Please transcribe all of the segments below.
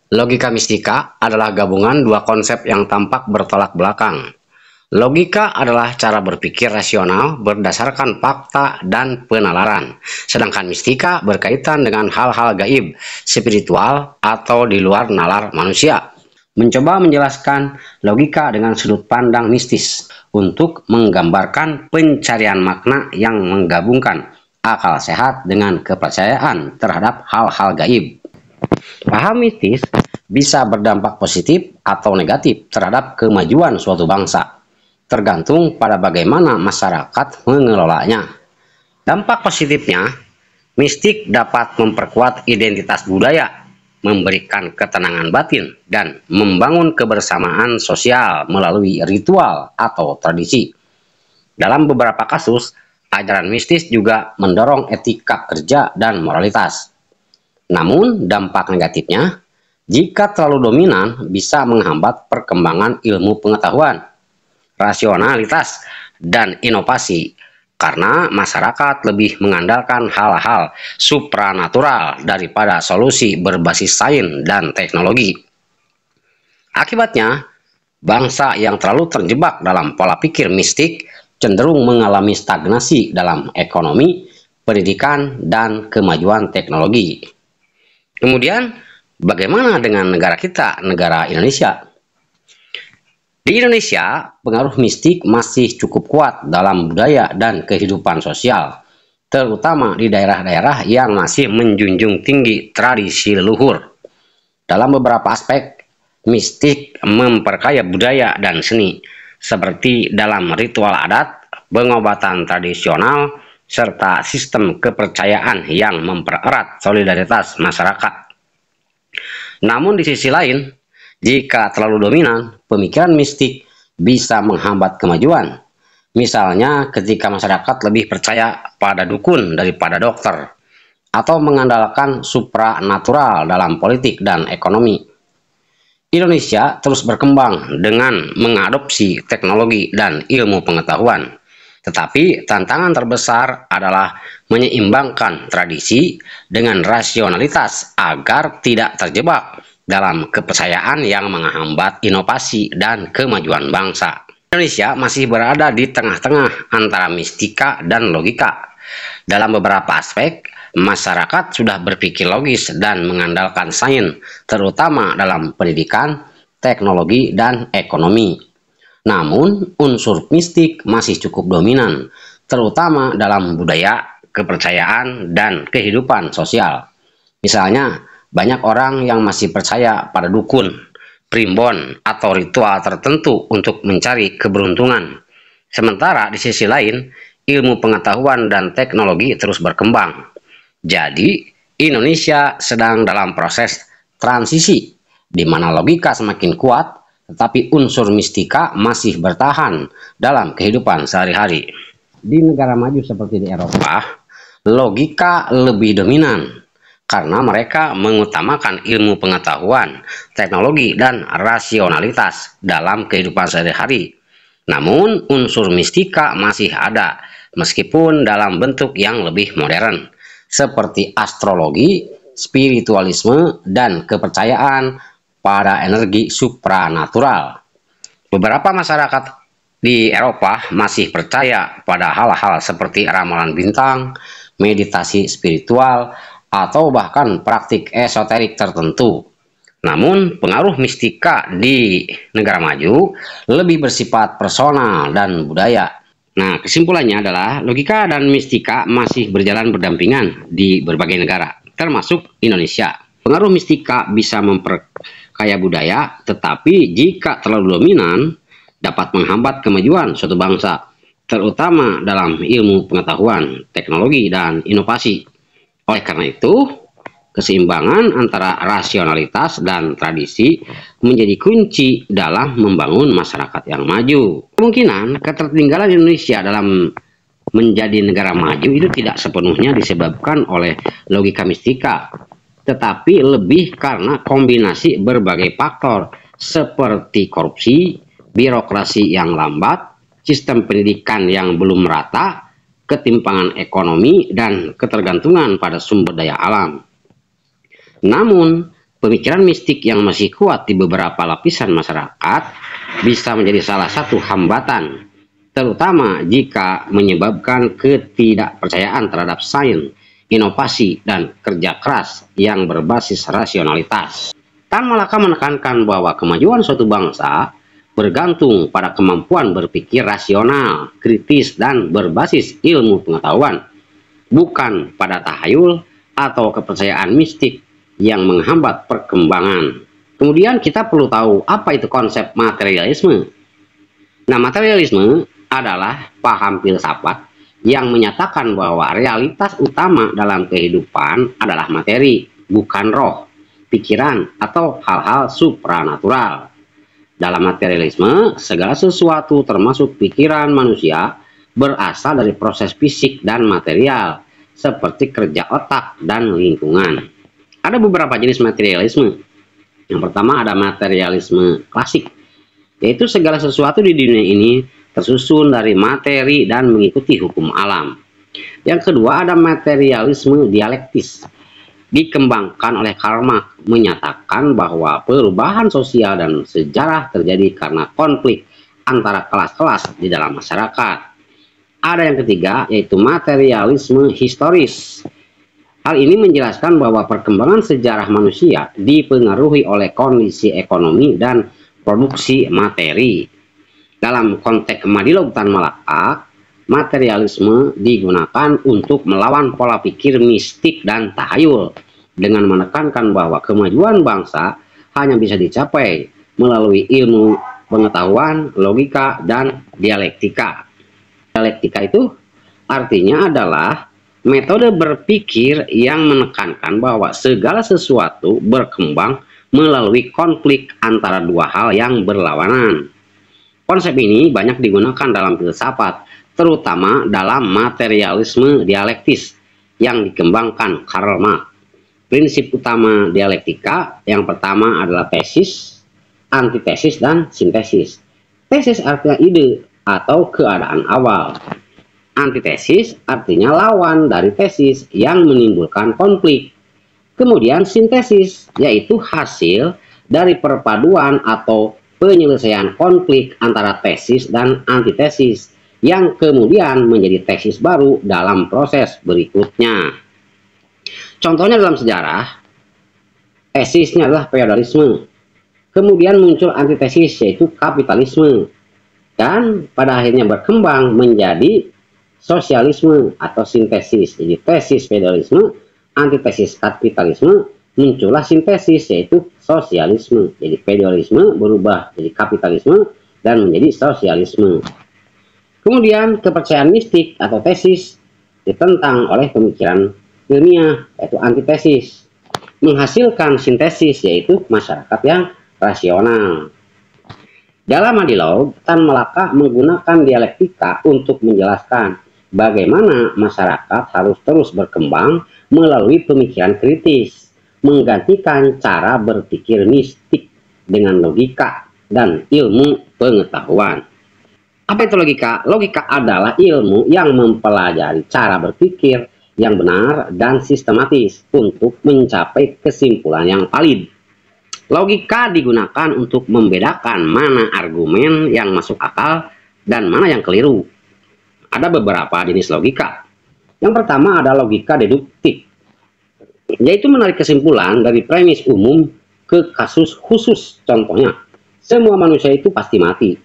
Logika mistika adalah gabungan dua konsep yang tampak bertolak belakang. Logika adalah cara berpikir rasional berdasarkan fakta dan penalaran, sedangkan mistika berkaitan dengan hal-hal gaib, spiritual, atau di luar nalar manusia. Mencoba menjelaskan logika dengan sudut pandang mistis untuk menggambarkan pencarian makna yang menggabungkan akal sehat dengan kepercayaan terhadap hal-hal gaib. Paham mistis bisa berdampak positif atau negatif terhadap kemajuan suatu bangsa, tergantung pada bagaimana masyarakat mengelolanya. Dampak positifnya, mistik dapat memperkuat identitas budaya, memberikan ketenangan batin, dan membangun kebersamaan sosial melalui ritual atau tradisi. Dalam beberapa kasus, ajaran mistis juga mendorong etika kerja dan moralitas. Namun, dampak negatifnya, jika terlalu dominan, bisa menghambat perkembangan ilmu pengetahuan, rasionalitas, dan inovasi, karena masyarakat lebih mengandalkan hal-hal supranatural daripada solusi berbasis sains dan teknologi. Akibatnya, bangsa yang terlalu terjebak dalam pola pikir mistik cenderung mengalami stagnasi dalam ekonomi, pendidikan, dan kemajuan teknologi. Kemudian, bagaimana dengan negara kita, negara Indonesia? Di Indonesia, pengaruh mistik masih cukup kuat dalam budaya dan kehidupan sosial, terutama di daerah-daerah yang masih menjunjung tinggi tradisi leluhur. Dalam beberapa aspek, mistik memperkaya budaya dan seni, seperti dalam ritual adat, pengobatan tradisional, serta sistem kepercayaan yang mempererat solidaritas masyarakat. Namun di sisi lain, jika terlalu dominan, pemikiran mistik bisa menghambat kemajuan. Misalnya ketika masyarakat lebih percaya pada dukun daripada dokter, atau mengandalkan supranatural dalam politik dan ekonomi. Indonesia terus berkembang dengan mengadopsi teknologi dan ilmu pengetahuan. Tetapi tantangan terbesar adalah menyeimbangkan tradisi dengan rasionalitas agar tidak terjebak dalam kepercayaan yang menghambat inovasi dan kemajuan bangsa. Indonesia masih berada di tengah-tengah antara mistika dan logika. Dalam beberapa aspek, masyarakat sudah berpikir logis dan mengandalkan sains, terutama dalam pendidikan, teknologi, dan ekonomi. Namun, unsur mistik masih cukup dominan, terutama dalam budaya, kepercayaan, dan kehidupan sosial. Misalnya, banyak orang yang masih percaya pada dukun, primbon, atau ritual tertentu untuk mencari keberuntungan. Sementara di sisi lain, ilmu pengetahuan dan teknologi terus berkembang. Jadi, Indonesia sedang dalam proses transisi, di mana logika semakin kuat, tetapi unsur mistika masih bertahan dalam kehidupan sehari-hari. Di negara maju seperti di Eropa, logika lebih dominan karena mereka mengutamakan ilmu pengetahuan, teknologi, dan rasionalitas dalam kehidupan sehari-hari. Namun, unsur mistika masih ada, meskipun dalam bentuk yang lebih modern, seperti astrologi, spiritualisme, dan kepercayaan pada energi supranatural. Beberapa masyarakat di Eropa masih percaya pada hal-hal seperti ramalan bintang, meditasi spiritual, atau bahkan praktik esoterik tertentu. Namun, pengaruh mistika di negara maju lebih bersifat personal dan budaya. Nah, kesimpulannya adalah logika dan mistika masih berjalan berdampingan di berbagai negara, termasuk Indonesia. Pengaruh mistika bisa memperkaya budaya, tetapi jika terlalu dominan, dapat menghambat kemajuan suatu bangsa, terutama dalam ilmu pengetahuan, teknologi, dan inovasi. Oleh karena itu, keseimbangan antara rasionalitas dan tradisi menjadi kunci dalam membangun masyarakat yang maju. Kemungkinan ketertinggalan Indonesia dalam menjadi negara maju itu tidak sepenuhnya disebabkan oleh logika mistika, tetapi lebih karena kombinasi berbagai faktor seperti korupsi, birokrasi yang lambat, sistem pendidikan yang belum merata, ketimpangan ekonomi, dan ketergantungan pada sumber daya alam. Namun, Pemikiran mistik yang masih kuat di beberapa lapisan masyarakat bisa menjadi salah satu hambatan, terutama jika menyebabkan ketidakpercayaan terhadap sains, inovasi, dan kerja keras yang berbasis rasionalitas. Tan Malaka menekankan bahwa kemajuan suatu bangsa bergantung pada kemampuan berpikir rasional, kritis, dan berbasis ilmu pengetahuan, bukan pada tahayul atau kepercayaan mistik yang menghambat perkembangan. Kemudian kita perlu tahu apa itu konsep materialisme. Nah, materialisme adalah paham filsafat yang menyatakan bahwa realitas utama dalam kehidupan adalah materi, bukan roh, pikiran, atau hal-hal supranatural. Dalam materialisme, segala sesuatu termasuk pikiran manusia berasal dari proses fisik dan material, seperti kerja otak dan lingkungan. Ada beberapa jenis materialisme. Yang pertama ada materialisme klasik, yaitu segala sesuatu di dunia ini tersusun dari materi dan mengikuti hukum alam. Yang kedua ada materialisme dialektis, dikembangkan oleh Karl Marx, menyatakan bahwa perubahan sosial dan sejarah terjadi karena konflik antara kelas-kelas di dalam masyarakat. Ada yang ketiga yaitu materialisme historis. Hal ini menjelaskan bahwa perkembangan sejarah manusia dipengaruhi oleh kondisi ekonomi dan produksi materi. Dalam konteks Madilog Tan Malaka, materialisme digunakan untuk melawan pola pikir mistik dan tahayul, dengan menekankan bahwa kemajuan bangsa hanya bisa dicapai melalui ilmu pengetahuan, logika, dan dialektika. Dialektika itu artinya adalah metode berpikir yang menekankan bahwa segala sesuatu berkembang melalui konflik antara dua hal yang berlawanan. Konsep ini banyak digunakan dalam filsafat, terutama dalam materialisme dialektis yang dikembangkan Karl Marx. Prinsip utama dialektika yang pertama adalah tesis, antitesis, dan sintesis. Tesis artinya ide atau keadaan awal. Antitesis artinya lawan dari tesis yang menimbulkan konflik. Kemudian sintesis yaitu hasil dari perpaduan atau penyelesaian konflik antara tesis dan antitesis yang kemudian menjadi tesis baru dalam proses berikutnya. Contohnya dalam sejarah, tesisnya adalah feodalisme. Kemudian muncul antitesis yaitu kapitalisme. Dan pada akhirnya berkembang menjadi sosialisme atau sintesis. Jadi tesis feodalisme, antitesis kapitalisme, muncullah sintesis yaitu sosialisme. Jadi feodalisme berubah jadi kapitalisme dan menjadi sosialisme. Kemudian kepercayaan mistik atau tesis ditentang oleh pemikiran ilmiah yaitu antitesis, menghasilkan sintesis yaitu masyarakat yang rasional. Dalam Madilog, Tan Malaka menggunakan dialektika untuk menjelaskan bagaimana masyarakat harus terus berkembang melalui pemikiran kritis, menggantikan cara berpikir mistik dengan logika dan ilmu pengetahuan. Apa itu logika? Logika adalah ilmu yang mempelajari cara berpikir yang benar dan sistematis untuk mencapai kesimpulan yang valid. Logika digunakan untuk membedakan mana argumen yang masuk akal dan mana yang keliru. Ada beberapa jenis logika. Yang pertama ada logika deduktif, yaitu menarik kesimpulan dari premis umum ke kasus khusus. Contohnya, semua manusia itu pasti mati.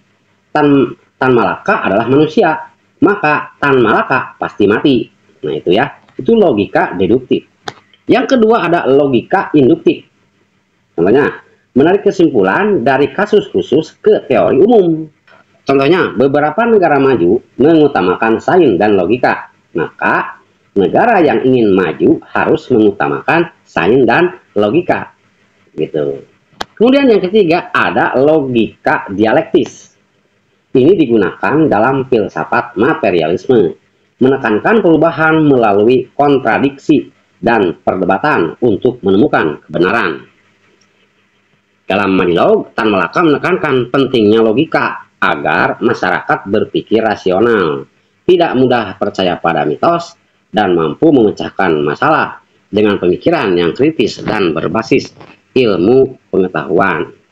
Tan Malaka adalah manusia, maka Tan Malaka pasti mati. Nah itu ya, itu logika deduktif. Yang kedua ada logika induktif. Contohnya, menarik kesimpulan dari kasus khusus ke teori umum. Contohnya, beberapa negara maju mengutamakan sains dan logika. Maka, negara yang ingin maju harus mengutamakan sains dan logika. Gitu. Kemudian yang ketiga ada logika dialektis. Ini digunakan dalam filsafat materialisme, menekankan perubahan melalui kontradiksi dan perdebatan untuk menemukan kebenaran. Dalam Madilog, Tan Malaka menekankan pentingnya logika agar masyarakat berpikir rasional, tidak mudah percaya pada mitos, dan mampu memecahkan masalah dengan pemikiran yang kritis dan berbasis ilmu pengetahuan.